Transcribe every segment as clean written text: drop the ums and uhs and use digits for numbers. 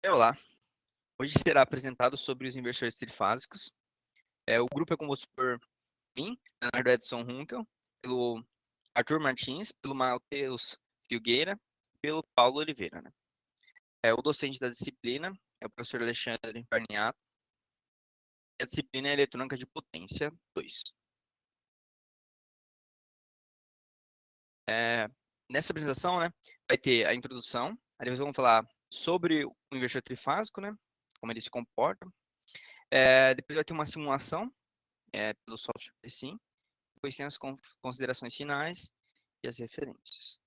Olá, hoje será apresentado sobre os inversores trifásicos. O grupo é composto por mim, Leonardo Edson Runkel, pelo Arthur Martins, pelo Matheus Filgueira e pelo Paulo Oliveira. Né? O docente da disciplina é o professor Alexandre Parniato. A disciplina é eletrônica de potência 2. Nessa apresentação, né, vai ter a introdução, aí depois vamos falar sobre o inversor trifásico, né, como ele se comporta. Depois vai ter uma simulação pelo software Sim. Depois tem as considerações finais e as referências.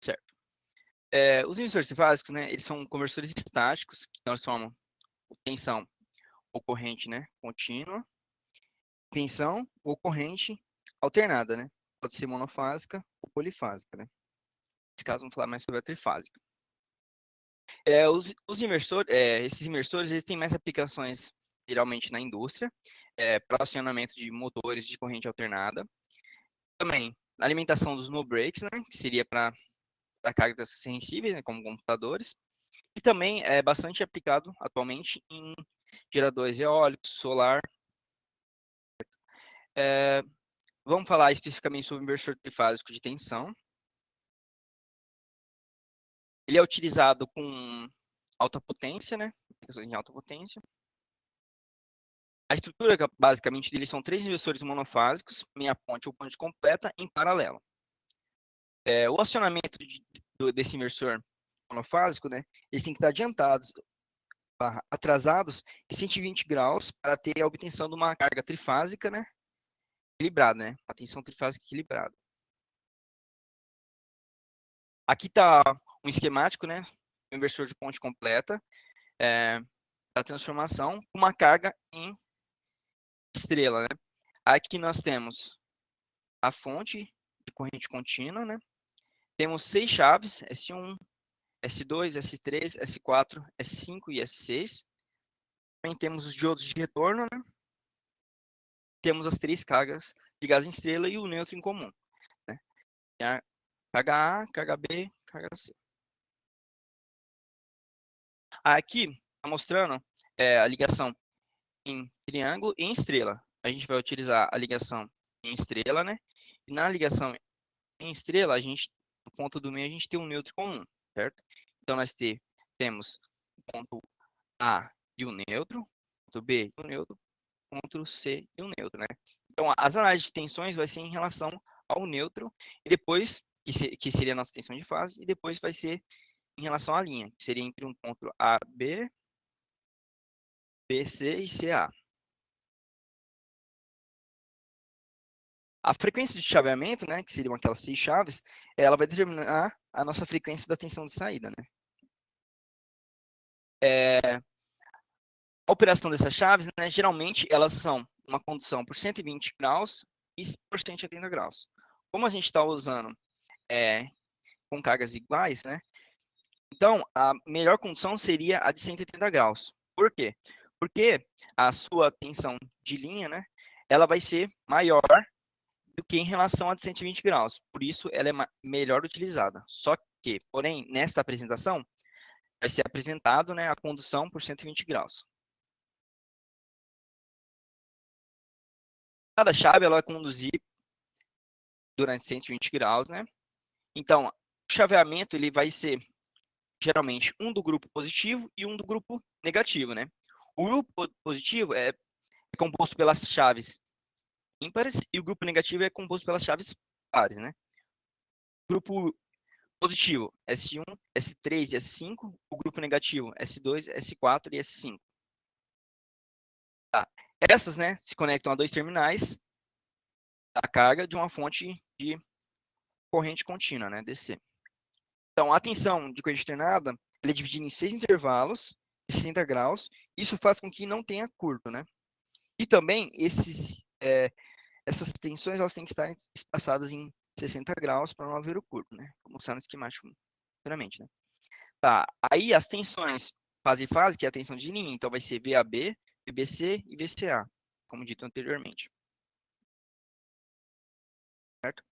Certo. Os inversores trifásicos, né, eles são conversores estáticos que transformam tensão ou corrente, né, contínua, tensão ou corrente alternada, né? Pode ser monofásica ou polifásica, né? Nesse caso, vamos falar mais sobre a trifásica. Os inversores, esses inversores, eles têm mais aplicações geralmente na indústria, para acionamento de motores de corrente alternada. Também na alimentação dos no-breaks, né, que seria para cargas sensíveis, né, como computadores. E também é bastante aplicado atualmente em geradores eólicos, solar. Vamos falar especificamente sobre o inversor trifásico de tensão. Ele é utilizado com alta potência, né? Aplicações em alta potência. A estrutura, basicamente, dele são 3 inversores monofásicos, meia ponte ou ponte completa, em paralelo. O acionamento desse inversor monofásico, né? Eles têm que estar adiantados, atrasados em 120 graus para ter a obtenção de uma carga trifásica, né? Equilibrada, né? Uma tensão trifásica equilibrada. Aqui está um esquemático, né? Um inversor de ponte completa da transformação com uma carga em estrela, né? Aqui nós temos a fonte de corrente contínua, né? Temos 6 chaves, S1, S2, S3, S4, S5 e S6. Também temos os diodos de retorno, né? Temos as 3 cargas de gás em estrela e o nêutron em comum, né? A carga A, carga B, carga C. Aqui está mostrando a ligação em triângulo e em estrela. A gente vai utilizar a ligação em estrela, né? E na ligação em estrela, no ponto do meio, a gente tem um nêutron comum, certo? Então, nós temos o ponto A e o nêutron, ponto B e o nêutron, ponto C e o nêutron, né? Então, as análises de tensões vai ser em relação ao nêutron, e depois, que seria a nossa tensão de fase, e depois vai ser em relação à linha, que seria entre um ponto A, B, B, C e CA. A frequência de chaveamento, né, que seriam aquelas 6 chaves, ela vai determinar a nossa frequência da tensão de saída, né? A operação dessas chaves, né, geralmente, elas são uma condução por 120 graus e por 180 graus. Como a gente está usando com cargas iguais, né? Então, a melhor condução seria a de 180 graus. Por quê? Porque a sua tensão de linha, né, ela vai ser maior do que em relação a de 120 graus. Por isso, ela é melhor utilizada. Só que, porém, nesta apresentação, vai ser apresentado, né, a condução por 120 graus. Cada chave ela vai conduzir durante 120 graus, né? Então, o chaveamento ele vai ser geralmente um do grupo positivo e um do grupo negativo, né? O grupo positivo é composto pelas chaves ímpares e o grupo negativo é composto pelas chaves pares, né? O grupo positivo, S1, S3 e S5. O grupo negativo, S2, S4 e S5. Tá. Essas, né, se conectam a 2 terminais da carga de uma fonte de corrente contínua, né, DC. Então, a tensão de corrente alternada ela é dividida em 6 intervalos de 60 graus. Isso faz com que não tenha curto, né? E também essas tensões elas têm que estar espaçadas em 60 graus para não haver o curto, né? Vou mostrar no esquemático futuramente, né? Tá, aí as tensões fase e fase, que é a tensão de linha, então vai ser VAB, VBC e VCA, como dito anteriormente. Certo?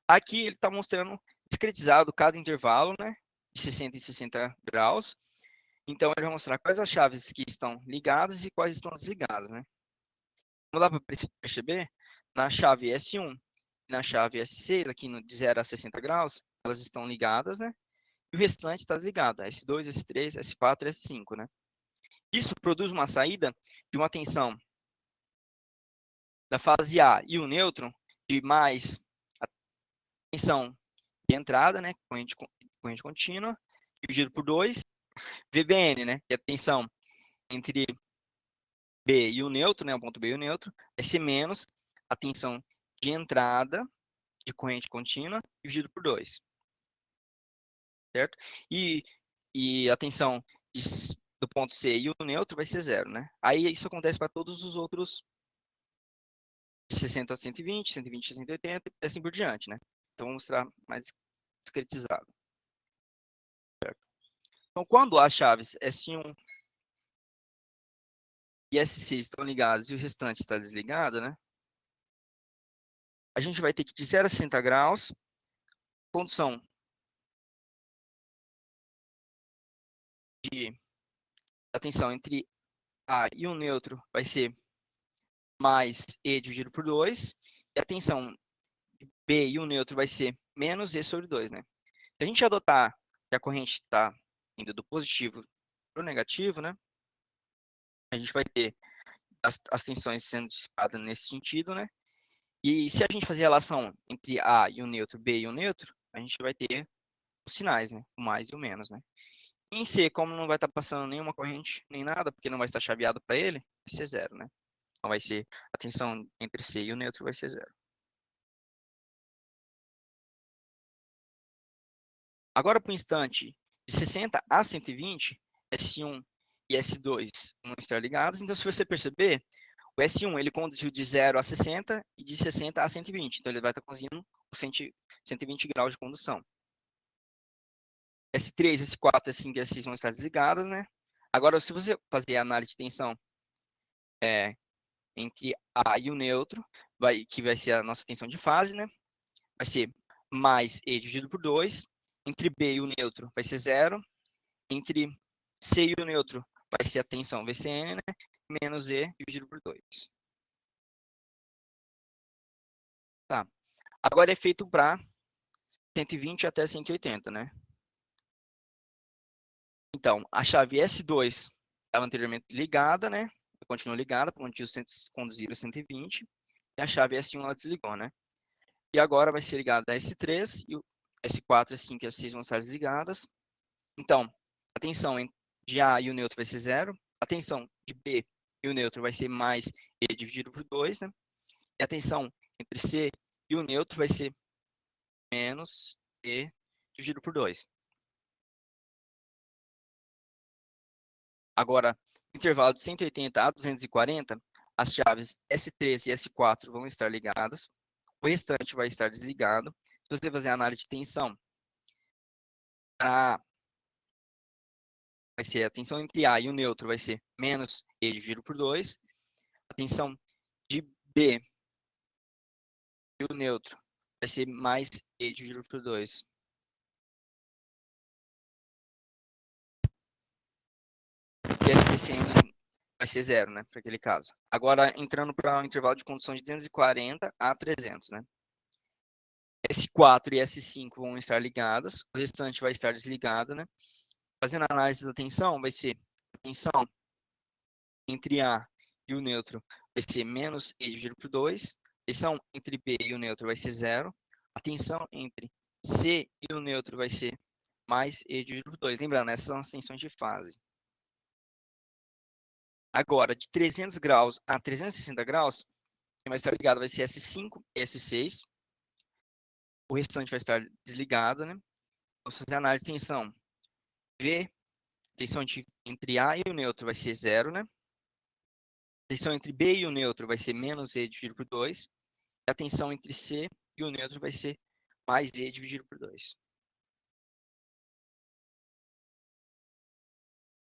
Aqui ele está mostrando discretizado cada intervalo, né? de 60 em 60 graus. Então, ele vai mostrar quais as chaves que estão ligadas e quais estão desligadas, né? Como dá para perceber, na chave S1 e na chave S6, aqui no, de 0 a 60 graus, elas estão ligadas, né? E o restante está desligado, S2, S3, S4, S5, né? Isso produz uma saída de uma tensão da fase A e o nêutron de mais a tensão de entrada, né? Corrente contínua, dividido por 2, VBN, né? Que é a tensão entre B e o nêutron, né? O ponto B e o nêutron, vai ser menos a tensão de entrada de corrente contínua dividido por 2, certo? E a tensão do ponto C e o nêutron vai ser 0, né? Aí isso acontece para todos os outros de 60 a 120, 120 a 180 e assim por diante, né? Então, vou mostrar mais discretizado. Certo? Então, quando as chaves S1 e S6 estão ligadas e o restante está desligado, né? A gente vai ter que de 0 a 60 graus, condição de a tensão entre A e o nêutron vai ser mais E dividido por 2, e a tensão de B e o nêutron vai ser menos E sobre 2, né? Se a gente adotar que a corrente está indo do positivo para o negativo, né? A gente vai ter as tensões sendo dissipadas nesse sentido, né? E se a gente fazer a relação entre A e o nêutron, B e o nêutron, a gente vai ter os sinais, né? O mais e o menos, né? Em C, como não vai estar passando nenhuma corrente, nem nada, porque não vai estar chaveado para ele, vai ser 0, né? Então vai ser a tensão entre C e o nêutron vai ser 0. Agora, para o instante de 60 a 120, S1 e S2 vão estar ligados. Então, se você perceber, o S1 ele conduziu de 0 a 60 e de 60 a 120. Então, ele vai estar conduzindo 120 graus de condução. S3, S4, S5 e S6 vão estar desligadas, né? Agora, se você fazer a análise de tensão entre A e o nêutron, que vai ser a nossa tensão de fase, né? Vai ser mais E dividido por 2. Entre B e o nêutron vai ser 0. Entre C e o nêutron vai ser a tensão VCN, né? Menos E dividido por 2. Tá. Agora é feito para 120 até 180, né? Então, a chave S2 estava anteriormente ligada, né? Continua ligada, para conduzir o 120. E a chave S1 ela desligou, né? E agora vai ser ligada a S3 e o S4, S5 e S6 vão estar desligadas. Então, a tensão de A e o nêutron vai ser 0. A tensão de B e o nêutron vai ser mais E dividido por 2, né? E a tensão entre C e o nêutron vai ser menos E dividido por 2. Agora, intervalo de 180 a 240, as chaves S3 e S4 vão estar ligadas. O restante vai estar desligado. Se você fazer a análise de tensão, vai ser a tensão entre A e o nêutron vai ser menos E dividido por 2. A tensão de B e o nêutron vai ser mais E dividido por 2. E a VCN vai ser 0, né, para aquele caso. Agora, entrando para o intervalo de condução de 240 a 300, né. S4 e S5 vão estar ligadas, o restante vai estar desligado, né. Fazendo a análise da tensão, vai ser a tensão entre A e o nêutron vai ser menos E dividido por 2. A tensão entre B e o nêutron vai ser 0. A tensão entre C e o nêutron vai ser mais E dividido por 2. Lembrando, essas são as tensões de fase. Agora, de 300 graus a 360 graus, quem vai estar ligado vai ser S5 e S6. O restante vai estar desligado, né? Vamos fazer a análise de tensão. V, tensão entre A e o nêutron vai ser 0, né? A tensão entre B e o nêutron vai ser menos E dividido por 2. E a tensão entre C e o nêutron vai ser mais E dividido por 2.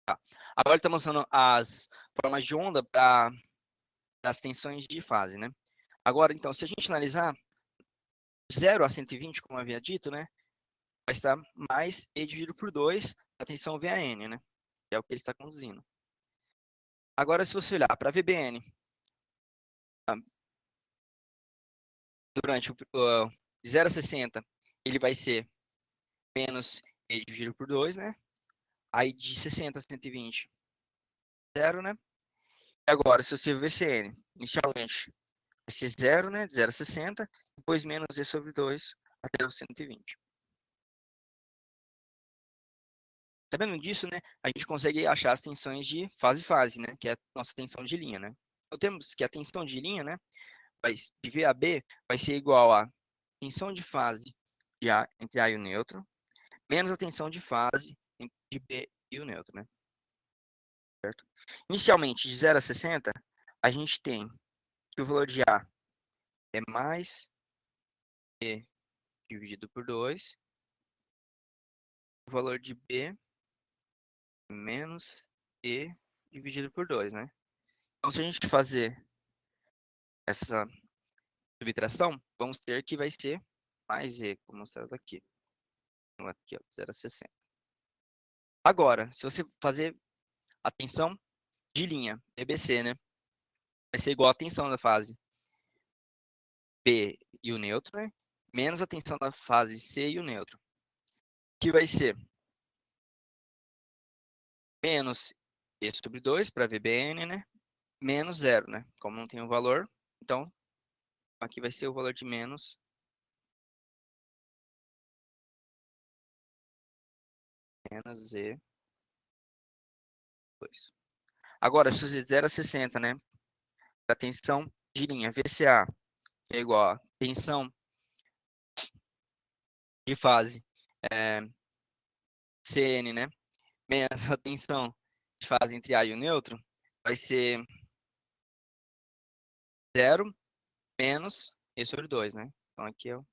Tá. Agora estamos mostrando as formas de onda para as tensões de fase, né? Agora, então, se a gente analisar 0 a 120, como eu havia dito, né? vai estar mais E dividido por 2, a tensão VAN, né? Que é o que ele está conduzindo. Agora, se você olhar para VBN, durante o 0 a 60, ele vai ser menos E dividido por 2, né? Aí de 60 a 120, 0, né? E agora, se você ver VCN, inicialmente vai ser 0, né? De 0 a 60, depois menos E sobre 2 até o 120. Sabendo disso, né, a gente consegue achar as tensões de fase-fase, né, que é a nossa tensão de linha, né. Então, temos que a tensão de linha, né, de V a B, vai ser igual a tensão de fase de A, entre A e o neutro, menos a tensão de fase de B e o neutro, né. Certo? Inicialmente, de 0 a 60, a gente tem que o valor de A é mais E dividido por 2, o valor de B é menos E dividido por 2, né. Então, se a gente fazer essa subtração, vamos ter que vai ser mais E, como mostrado aqui. Então, aqui, ó, 0 a 60. Agora, se você fazer a tensão de linha, EBC, né? Vai ser igual a tensão da fase B e o neutro, né? Menos a tensão da fase C e o neutro. Que vai ser menos E sobre 2 para VBN, né? Menos 0, né? Como não tem o valor, então aqui vai ser o valor de menos E2. Agora, se você 0 a 60, né? A tensão de linha VCA, que é igual a tensão de fase CN, né? Menos a tensão de fase entre A e o neutro, vai ser 0 menos E sobre 2, né? Então, aqui é o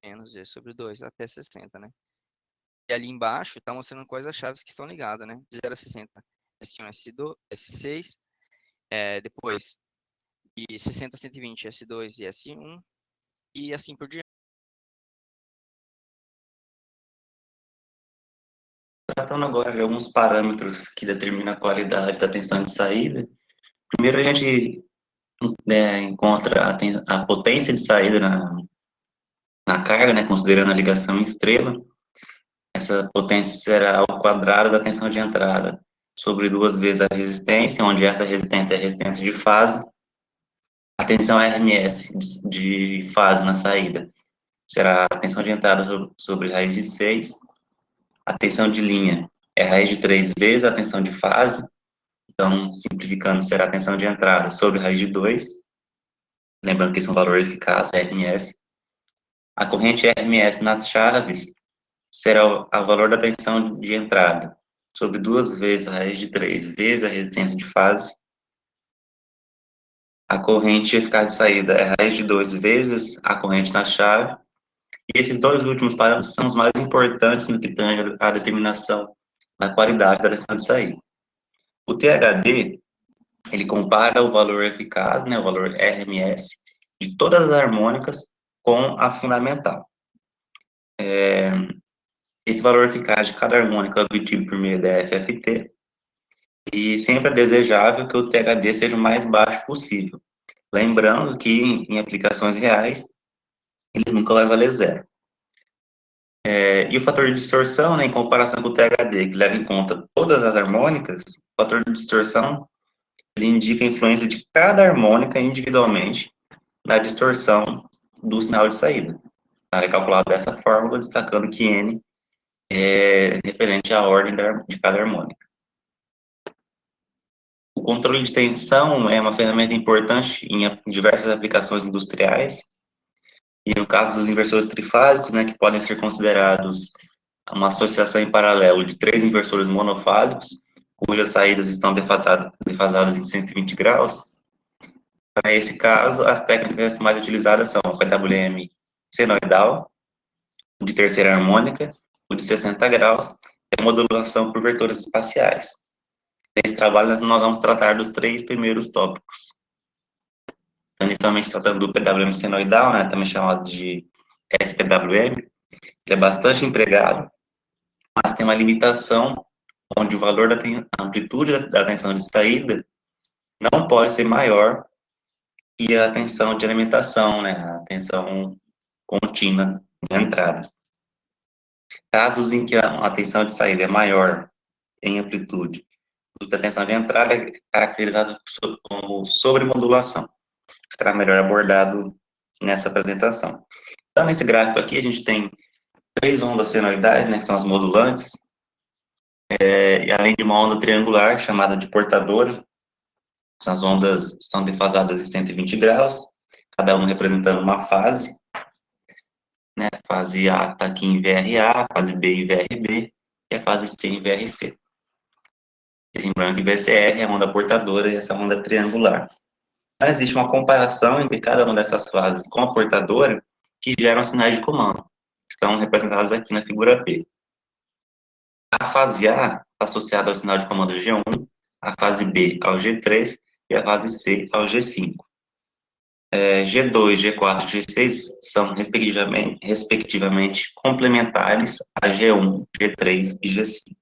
menos E sobre 2 até 60, né? E ali embaixo está mostrando quais as chaves que estão ligadas, né? De 0 a 60, S1, S2, S6, depois de 60 a 120, S2 e S1, e assim por diante. Tratando agora de alguns parâmetros que determinam a qualidade da tensão de saída, primeiro a gente encontra a potência de saída na carga, né, considerando a ligação em estrela. Essa potência será ao quadrado da tensão de entrada sobre 2 vezes a resistência, onde essa resistência é a resistência de fase. A tensão RMS de fase na saída será a tensão de entrada sobre raiz de 6. A tensão de linha é raiz de 3 vezes a tensão de fase. Então, simplificando, será a tensão de entrada sobre raiz de 2. Lembrando que esse é um valor eficaz, RMS. A corrente RMS nas chaves será o valor da tensão de entrada sobre 2 vezes a raiz de 3 vezes a resistência de fase. A corrente eficaz de saída é raiz de 2 vezes a corrente na chave. E esses dois últimos parâmetros são os mais importantes no que tange a determinação da qualidade da tensão de saída. O THD, ele compara o valor eficaz, né, o valor RMS, de todas as harmônicas com a fundamental. Esse valor eficaz de cada harmônica é obtido por meio da FFT, e sempre é desejável que o THD seja o mais baixo possível. Lembrando que, em aplicações reais, ele nunca vai valer zero. E o fator de distorção, né, em comparação com o THD, que leva em conta todas as harmônicas, o fator de distorção, ele indica a influência de cada harmônica individualmente na distorção do sinal de saída. É calculado dessa fórmula, destacando que N é referente à ordem de cada harmônica. O controle de tensão é uma ferramenta importante em diversas aplicações industriais, e no caso dos inversores trifásicos, né, que podem ser considerados uma associação em paralelo de 3 inversores monofásicos, cujas saídas estão defasadas em 120 graus. Para esse caso, as técnicas mais utilizadas são o PWM senoidal, o de terceira harmônica, o de 60 graus, e a modulação por vetores espaciais. Nesse trabalho, nós vamos tratar dos 3 primeiros tópicos. Então, inicialmente, tratando do PWM senoidal, né, também chamado de SPWM, Ele é bastante empregado, mas tem uma limitação onde o valor a amplitude da tensão de saída não pode ser maior que a tensão de alimentação, né, a tensão contínua de entrada. Casos em que a tensão de saída é maior em amplitude do que a tensão de entrada, é caracterizado como sobremodulação, que será melhor abordado nessa apresentação. Então, nesse gráfico aqui, a gente tem três ondas senoidais, né, que são as modulantes, e além de uma onda triangular, chamada de portadora. Essas ondas estão defasadas em 120 graus, cada uma representando uma fase, né? A fase A está aqui em VRA, a fase B em VRB, e a fase C em VRC. Lembrando que VCR é a onda portadora e essa onda triangular. Mas existe uma comparação entre cada uma dessas fases com a portadora que geram sinais de comando, que estão representados aqui na figura B. A fase A está associada ao sinal de comando G1, a fase B ao G3 e a fase C ao G5. G2, G4 e G6 são, respectivamente, complementares a G1, G3 e G5.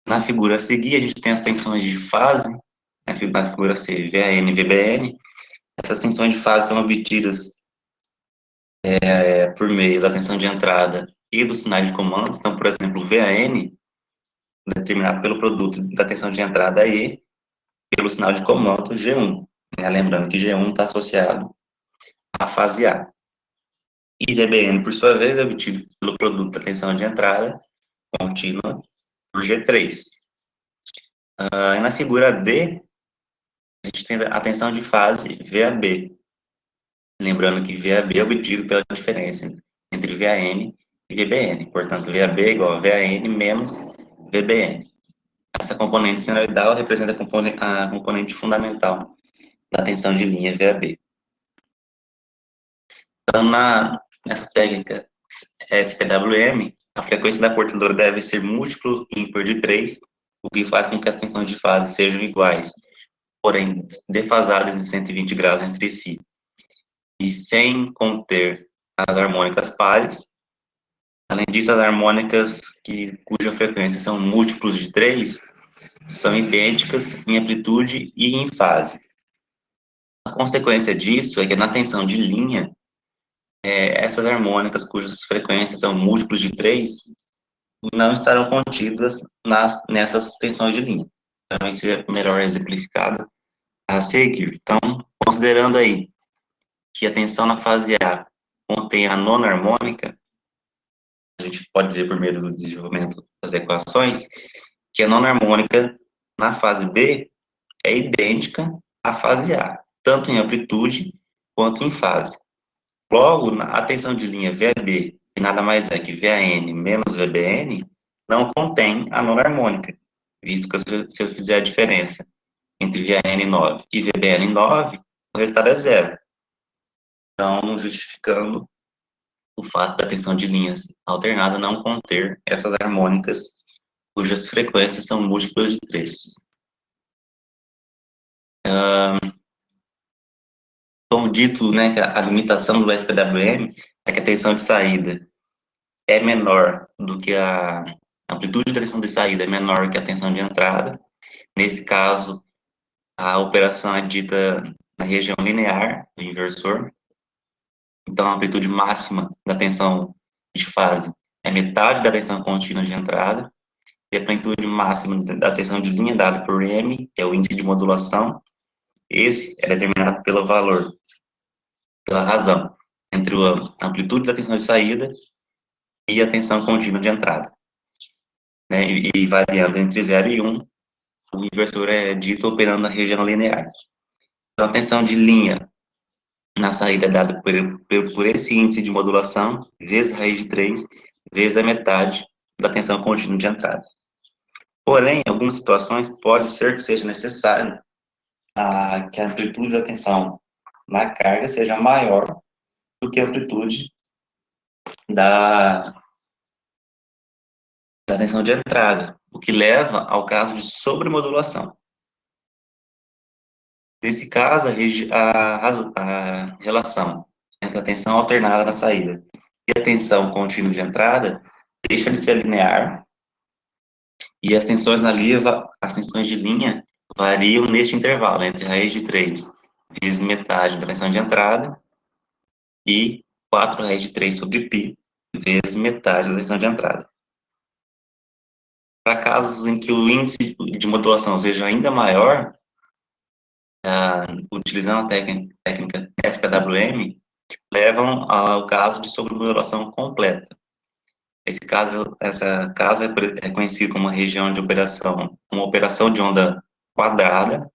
Na figura a seguir, a gente tem as tensões de fase, na figura C, VAN e VBN. Essas tensões de fase são obtidas por meio da tensão de entrada e dos sinais de comando. Então, por exemplo, o VAN, determinado pelo produto da tensão de entrada E, pelo sinal de comando G1. Lembrando que G1 está associado à fase A. E VBN, por sua vez, é obtido pelo produto da tensão de entrada contínua por G3. E na figura D, a gente tem a tensão de fase VAB. Lembrando que VAB é obtido pela diferença entre VAN e VBN. Portanto, VAB é igual a VAN menos VBN. Essa componente senoidal representa a componente fundamental da tensão de linha VAB. Então, nessa técnica SPWM, a frequência da portadora deve ser múltiplo ímpar de 3, o que faz com que as tensões de fase sejam iguais, porém defasadas em 120 graus entre si, e sem conter as harmônicas pares. Além disso, as harmônicas cuja frequência são múltiplos de 3 são idênticas em amplitude e em fase. A consequência disso é que na tensão de linha, essas harmônicas cujas frequências são múltiplos de 3 não estarão contidas nessas tensões de linha. Então, isso é melhor exemplificado a seguir. Então, considerando aí que a tensão na fase A contém a nona harmônica, a gente pode ver por meio do desenvolvimento das equações, que a nona harmônica na fase B é idêntica à fase A, tanto em amplitude quanto em fase. Logo, a tensão de linha VAB, que nada mais é que VAN menos VBN, não contém a nona harmônica, visto que se eu fizer a diferença entre VAN9 e VBN9, o resultado é zero. Então, justificando o fato da tensão de linhas alternada não conter essas harmônicas cujas frequências são múltiplas de 3. Como dito, né, que a limitação do SPWM é que a tensão de saída é menor do que a amplitude da tensão de saída é menor que a tensão de entrada. Nesse caso, a operação é dita na região linear do inversor. Então, a amplitude máxima da tensão de fase é metade da tensão contínua de entrada. E a amplitude máxima da tensão de linha dada por M, que é o índice de modulação, esse é determinado pelo valor, pela razão, entre a amplitude da tensão de saída e a tensão contínua de entrada. Né? E variando entre 0 e 1, o inversor é dito operando na região linear. Então, a tensão de linha na saída é dada por esse índice de modulação, vezes a raiz de 3, vezes a metade da tensão contínua de entrada. Porém, em algumas situações, pode ser que seja necessário que a amplitude da tensão na carga seja maior do que a amplitude da tensão de entrada, o que leva ao caso de sobremodulação. Nesse caso, a relação entre a tensão alternada na saída e a tensão contínua de entrada deixa de ser linear, e as tensões as tensões de linha variam neste intervalo, entre raiz de 3 vezes metade da tensão de entrada e 4 raiz de 3 sobre π vezes metade da tensão de entrada. Para casos em que o índice de modulação seja ainda maior, utilizando a técnica SPWM, levam ao caso de sobremodulação completa. Essa caso é conhecido como uma região de operação, uma operação de onda quadrada,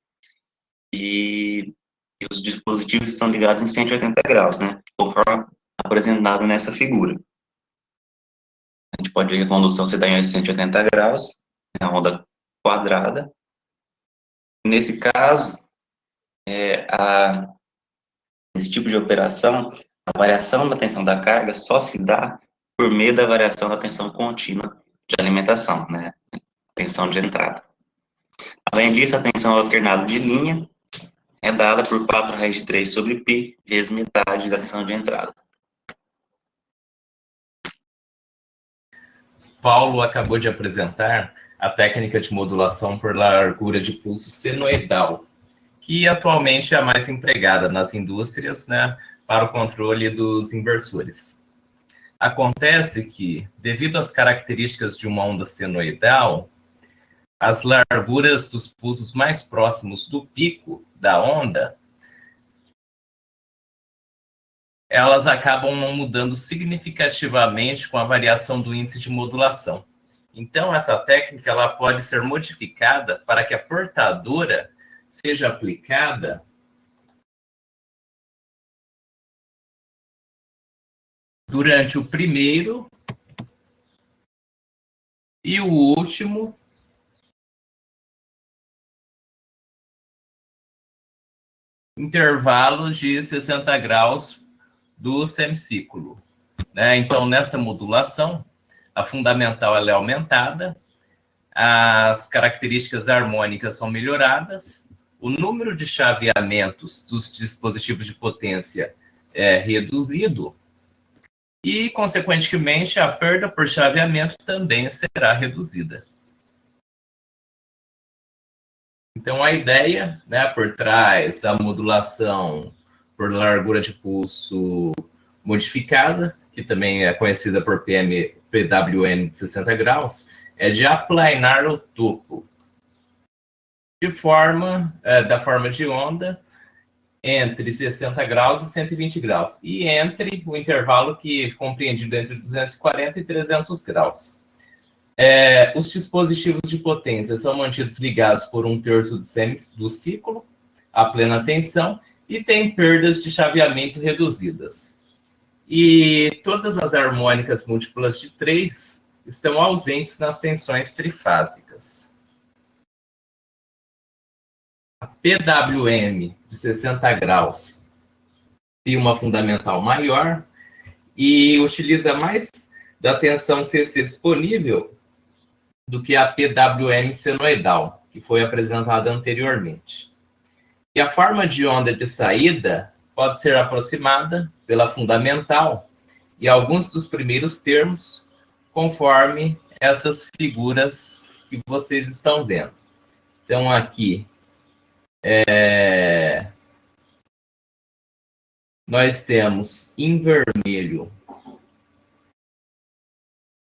e os dispositivos estão ligados em 180 graus, né? Conforme apresentado nessa figura. A gente pode ver que a condução se dá em 180 graus, é a onda quadrada. Nesse caso, nesse tipo de operação, a variação da tensão da carga só se dá por meio da variação da tensão contínua de alimentação, né? Tensão de entrada. Além disso, a tensão alternada de linha é dada por 4 raiz de 3 sobre π vezes metade da tensão de entrada. Paulo acabou de apresentar a técnica de modulação por largura de pulso senoidal, que atualmente é a mais empregada nas indústrias, né, para o controle dos inversores. Acontece que, devido às características de uma onda senoidal, as larguras dos pulsos mais próximos do pico da onda, elas acabam não mudando significativamente com a variação do índice de modulação. Então, essa técnica ela pode ser modificada para que a portadora seja aplicada durante o primeiro e o último intervalo de 60 graus do semiciclo, né? Então, nesta modulação, a fundamental ela é aumentada, as características harmônicas são melhoradas, o número de chaveamentos dos dispositivos de potência é reduzido e, consequentemente, a perda por chaveamento também será reduzida. Então, a ideia, né, por trás da modulação por largura de pulso modificada, que também é conhecida por PWM de 60 graus, é de aplanar o topo da forma de onda entre 60 graus e 120 graus, e entre o intervalo que é compreendido entre 240 e 300 graus. Os dispositivos de potência são mantidos ligados por 1/3 do ciclo, a plena tensão, e tem perdas de chaveamento reduzidas. E todas as harmônicas múltiplas de 3 estão ausentes nas tensões trifásicas. A PWM de 60 graus tem uma fundamental maior e utiliza mais da tensão CC disponível do que a PWM senoidal, que foi apresentada anteriormente. E a forma de onda de saída pode ser aproximada pela fundamental e alguns dos primeiros termos, conforme essas figuras que vocês estão vendo. Então, aqui, nós temos em vermelho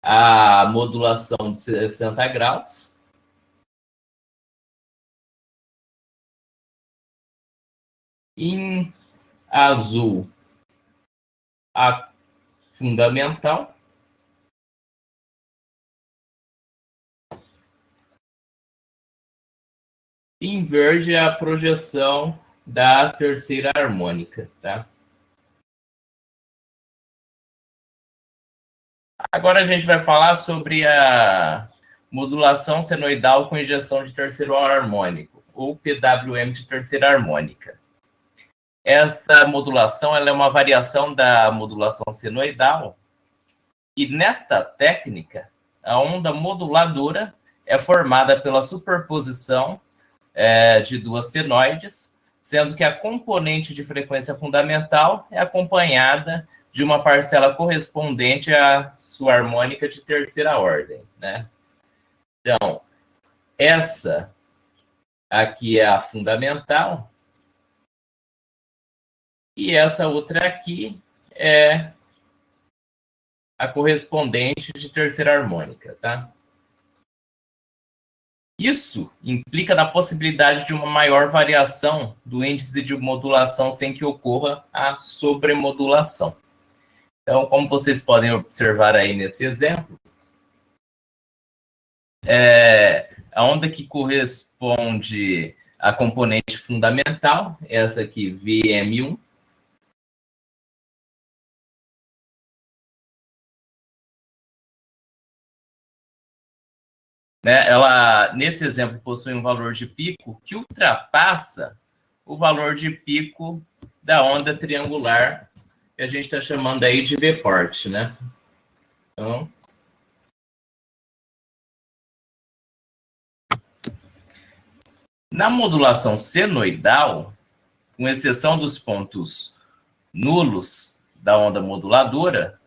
a modulação de 60 graus. Em azul, a fundamental. Em verde, a projeção da terceira harmônica, tá? Agora a gente vai falar sobre a modulação senoidal com injeção de terceiro harmônico, ou PWM de terceira harmônica. Essa modulação ela é uma variação da modulação senoidal, e nesta técnica, a onda moduladora é formada pela superposição de duas senoides, sendo que a componente de frequência fundamental é acompanhada de uma parcela correspondente à sua harmônica de terceira ordem, né? Então, essa aqui é a fundamental, e essa outra aqui é a correspondente de terceira harmônica, tá? Isso implica na possibilidade de uma maior variação do índice de modulação sem que ocorra a sobremodulação. Então, como vocês podem observar aí nesse exemplo, a onda que corresponde à componente fundamental, essa aqui, VM1, né, ela, nesse exemplo, possui um valor de pico que ultrapassa o valor de pico da onda triangular, que a gente está chamando aí de V-port, né? Então, na modulação senoidal, com exceção dos pontos nulos da onda moduladora,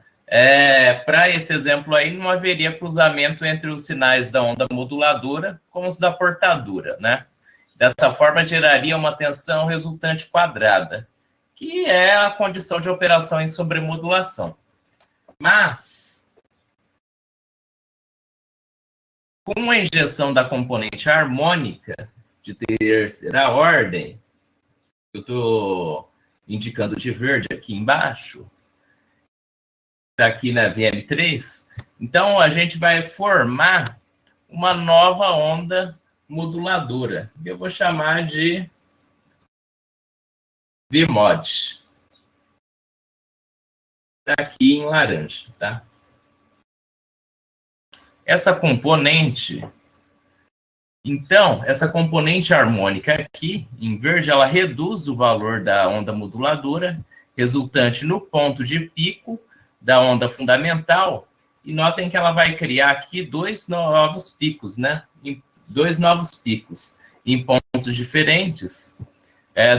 para esse exemplo aí, não haveria cruzamento entre os sinais da onda moduladora com os da portadora, né? Dessa forma, geraria uma tensão resultante quadrada, que é a condição de operação em sobremodulação. Mas, com a injeção da componente harmônica de terceira ordem, eu estou indicando de verde aqui embaixo, está aqui na VM3, então a gente vai formar uma nova onda moduladora. Eu vou chamar de Vmod. Está aqui em laranja, tá? Essa componente, então, essa componente harmônica aqui, em verde, ela reduz o valor da onda moduladora, resultante no ponto de pico da onda fundamental, e notem que ela vai criar aqui dois novos picos, né? Dois novos picos em pontos diferentes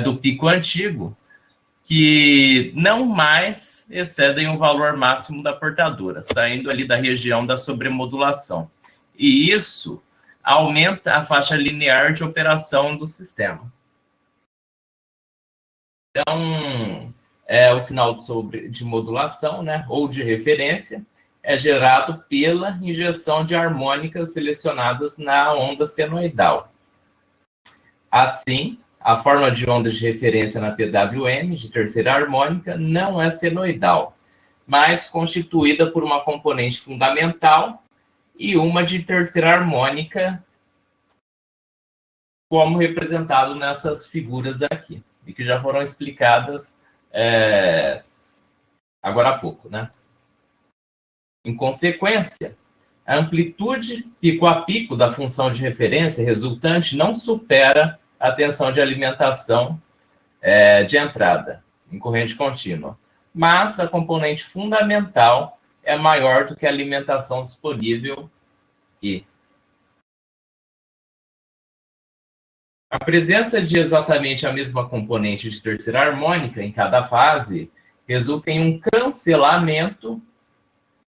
do pico antigo, que não mais excedem o valor máximo da portadora, saindo ali da região da sobremodulação. E isso aumenta a faixa linear de operação do sistema. Então, o sinal de modulação, né, ou de referência, é gerado pela injeção de harmônicas selecionadas na onda senoidal. Assim, a forma de onda de referência na PWM, de terceira harmônica, não é senoidal, mas constituída por uma componente fundamental e uma de terceira harmônica, como representado nessas figuras aqui, e que já foram explicadas agora há pouco, né? Em consequência, a amplitude pico a pico da função de referência resultante não supera a tensão de alimentação de entrada em corrente contínua, mas a componente fundamental é maior do que a alimentação disponível e a presença de exatamente a mesma componente de terceira harmônica em cada fase resulta em um cancelamento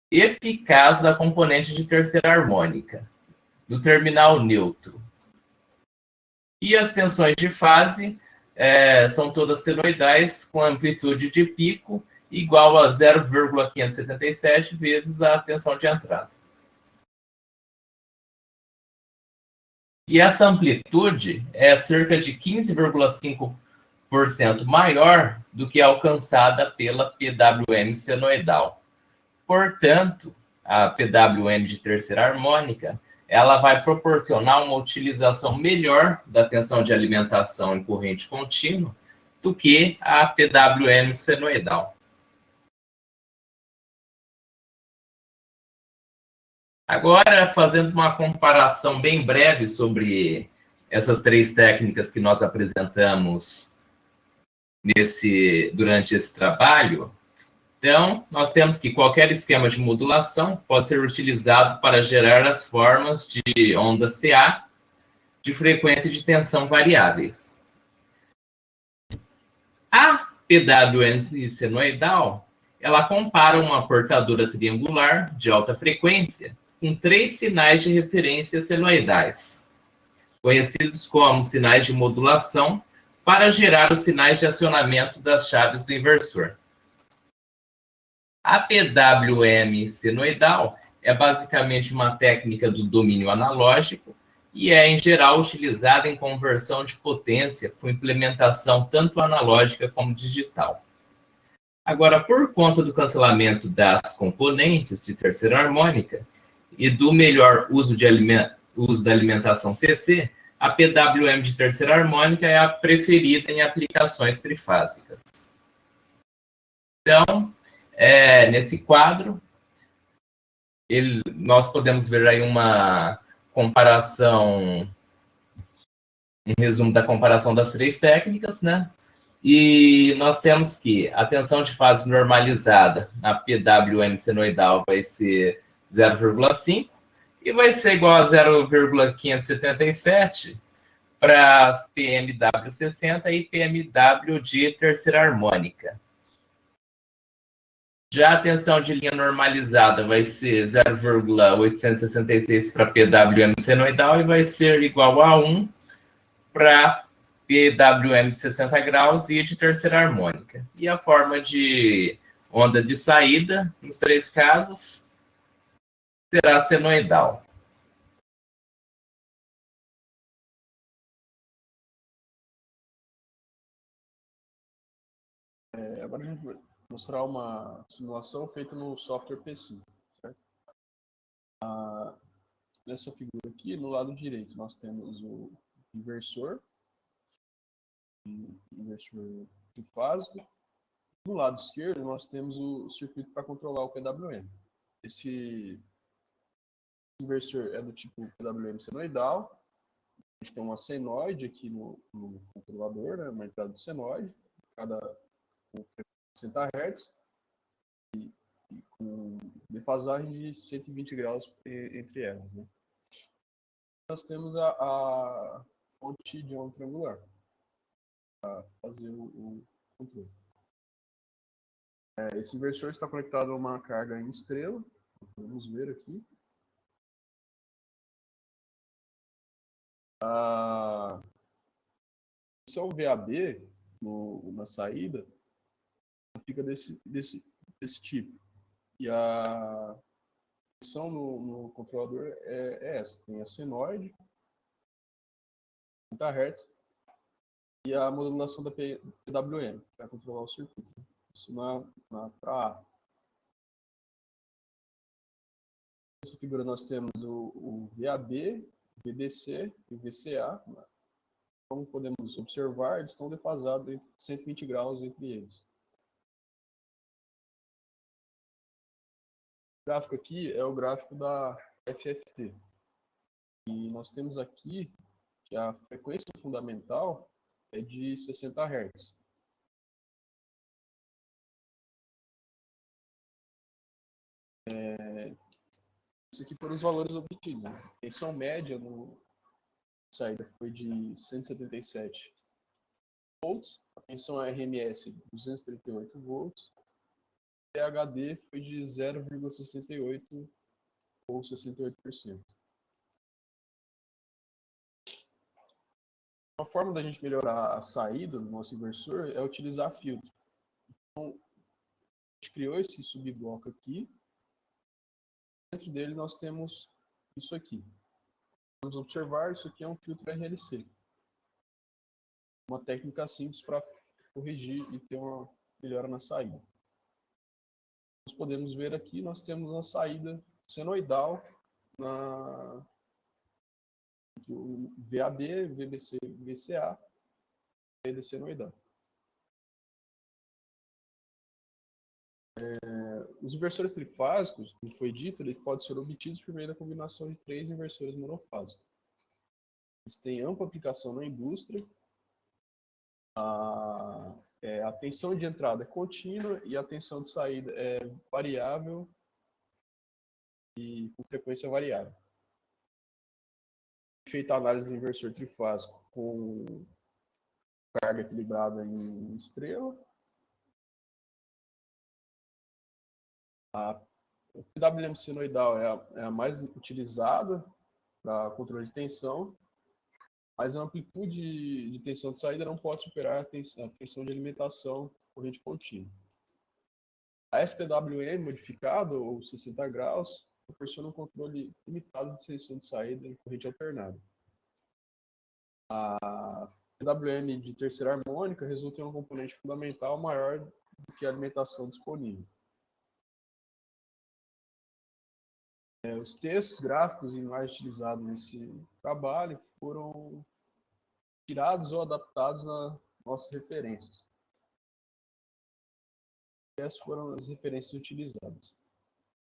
eficaz da componente de terceira harmônica, do terminal neutro. E as tensões de fase são todas senoidais, com amplitude de pico igual a 0,577 vezes a tensão de entrada. E essa amplitude é cerca de 15,5% maior do que a alcançada pela PWM senoidal. Portanto, a PWM de terceira harmônica, ela vai proporcionar uma utilização melhor da tensão de alimentação em corrente contínua do que a PWM senoidal. Agora, fazendo uma comparação bem breve sobre essas três técnicas que nós apresentamos durante esse trabalho, então, nós temos que qualquer esquema de modulação pode ser utilizado para gerar as formas de onda CA de frequência e de tensão variáveis. A PWM senoidal, ela compara uma portadora triangular de alta frequência com 3 sinais de referência senoidais, conhecidos como sinais de modulação, para gerar os sinais de acionamento das chaves do inversor. A PWM senoidal é basicamente uma técnica do domínio analógico e é, em geral, utilizada em conversão de potência com implementação tanto analógica como digital. Agora, por conta do cancelamento das componentes de terceira harmônica e do melhor uso da alimentação CC, a PWM de terceira harmônica é a preferida em aplicações trifásicas. Então, nesse quadro, nós podemos ver aí uma comparação, um resumo da comparação das 3 técnicas, né? E nós temos que a tensão de fase normalizada na PWM senoidal vai ser 0,5 e vai ser igual a 0,577 para as PMW60 e PMW de terceira harmônica. Já a tensão de linha normalizada vai ser 0,866 para PWM senoidal e vai ser igual a 1 para PWM de 60 graus e de terceira harmônica. E a forma de onda de saída, nos 3 casos, será senoidal. Agora a gente vai mostrar uma simulação feita no software PC. Certo? Nessa figura aqui, no lado direito, nós temos o inversor trifásico. No lado esquerdo, nós temos o circuito para controlar o PWM. Esse inversor é do tipo PWM senoidal. A gente tem uma senoide aqui no controlador, né, uma entrada do senoide, cada com 60 Hz e com defasagem de 120 graus entre elas. Né? Nós temos a fonte de onda triangular para fazer o controle. Esse inversor está conectado a uma carga em estrela, vamos ver aqui. Esse é o VAB na saída, fica desse tipo. E a tensão no controlador é essa. Tem a senoide, 30 Hz, e a modulação da PWM, para controlar o circuito. Isso para A. Nessa figura nós temos o VAB, o VDC e o VCA. Como podemos observar, eles estão defasados entre 120 graus entre eles. O gráfico aqui é o gráfico da FFT. E nós temos aqui que a frequência fundamental é de 60 Hz. Isso aqui foram os valores obtidos. A tensão média no saída foi de 177 volts, a tensão RMS 238 volts, e a HD foi de 0,68 ou 68%. Uma forma da gente melhorar a saída do nosso inversor é utilizar filtro. Então, a gente criou esse subbloco aqui. Dentro dele nós temos isso aqui. Vamos observar, isso aqui é um filtro RLC. Uma técnica simples para corrigir e ter uma melhora na saída. Nós podemos ver aqui, nós temos uma saída senoidal entre o VAB, VBC, VCA e saída senoidal. Os inversores trifásicos, como foi dito, eles podem ser obtidos por meio da combinação de 3 inversores monofásicos. Eles têm ampla aplicação na indústria. A tensão de entrada é contínua e a tensão de saída é variável e com frequência variável. Feita a análise do inversor trifásico com carga equilibrada em estrela. O PWM senoidal é a mais utilizada para controle de tensão, mas a amplitude de tensão de saída não pode superar a tensão de alimentação corrente contínua. A SPWM modificado, ou 60 graus, proporciona um controle limitado de tensão de saída em corrente alternada. A PWM de terceira harmônica resulta em um componente fundamental maior do que a alimentação disponível. Os textos, gráficos e imagens utilizados nesse trabalho foram tirados ou adaptados nas nossas referências. Essas foram as referências utilizadas.